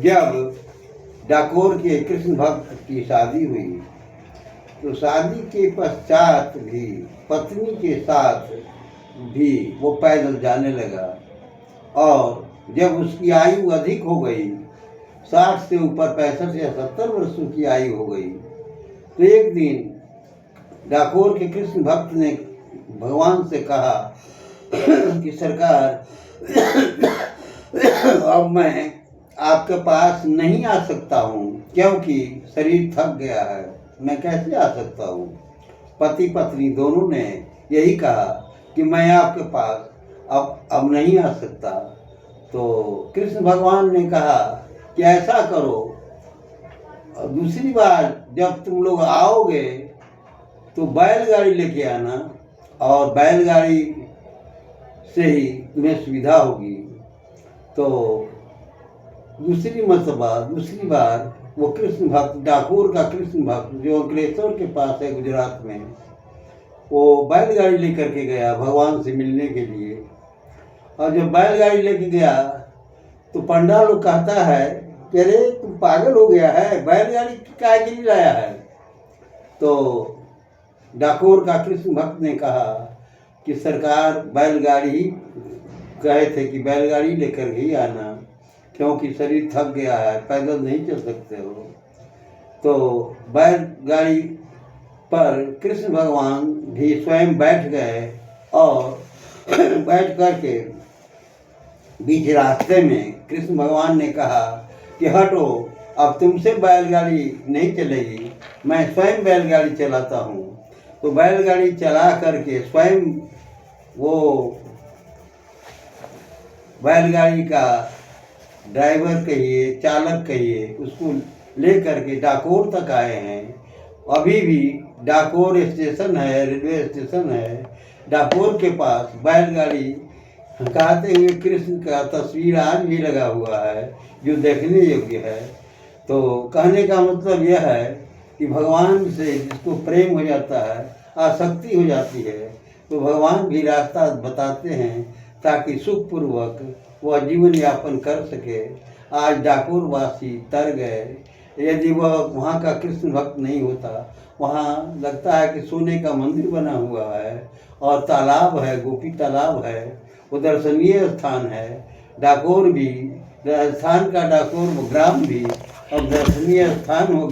जब डाकोर के कृष्ण भक्त की शादी हुई तो शादी के पश्चात भी पत्नी के साथ भी वो पैदल जाने लगा और जब उसकी आयु अधिक हो गई, 60 से ऊपर 65 या 70 वर्षों की आयु हो गई, तो एक दिन डाकोर के कृष्ण भक्त ने भगवान से कहा कि सरकार, अब मैं आपके पास नहीं आ सकता हूँ क्योंकि शरीर थक गया है, मैं कैसे आ सकता हूँ। पति पत्नी दोनों ने यही कहा कि मैं आपके पास अब नहीं आ सकता। तो कृष्ण भगवान ने कहा कि ऐसा करो, दूसरी बार जब तुम लोग आओगे तो बैलगाड़ी लेके आना और बैलगाड़ी से ही तुम्हें सुविधा होगी। तो दूसरी बार वो कृष्ण भक्त, डाकोर का कृष्ण भक्त जो अंकलेश्वर के पास है गुजरात में, वो बैलगाड़ी लेकर के गया भगवान से मिलने के लिए। और जब बैलगाड़ी लेके गया तो पंडा लोग कहता है कि अरे तुम पागल हो गया है, बैलगाड़ी काहे के लिए लाया है। तो डाकोर का कृष्ण भक्त ने कहा कि सरकार, बैलगाड़ी कहे थे कि बैलगाड़ी लेकर ही आना क्योंकि शरीर थक गया है, पैदल नहीं चल सकते हो। तो बैलगाड़ी पर कृष्ण भगवान भी स्वयं बैठ गए और बैठ करके बीच रास्ते में कृष्ण भगवान ने कहा कि हटो, अब तुमसे बैलगाड़ी नहीं चलेगी, मैं स्वयं बैलगाड़ी चलाता हूँ। तो बैलगाड़ी चला करके स्वयं वो बैलगाड़ी का ड्राइवर कहिए, चालक कहिए, उसको ले करके डाकोर तक आए हैं। अभी भी डाकोर स्टेशन है, रेलवे स्टेशन है, डाकोर के पास बैलगाड़ी कहते हुए कृष्ण का तस्वीर आज भी लगा हुआ है जो देखने योग्य है। तो कहने का मतलब यह है कि भगवान से जिसको प्रेम हो जाता है, आसक्ति हो जाती है, तो भगवान भी रास्ता बताते हैं ताकि सुखपूर्वक वह जीवन यापन कर सके। आज डाकोर वासी तर गए। यदि वह वहाँ का कृष्ण भक्त नहीं होता, वहाँ लगता है कि सोने का मंदिर बना हुआ है और तालाब है, गोपी तालाब है, वो दर्शनीय स्थान है। डाकोर भी, राजस्थान का डाकोर ग्राम भी अब दर्शनीय स्थान हो गया।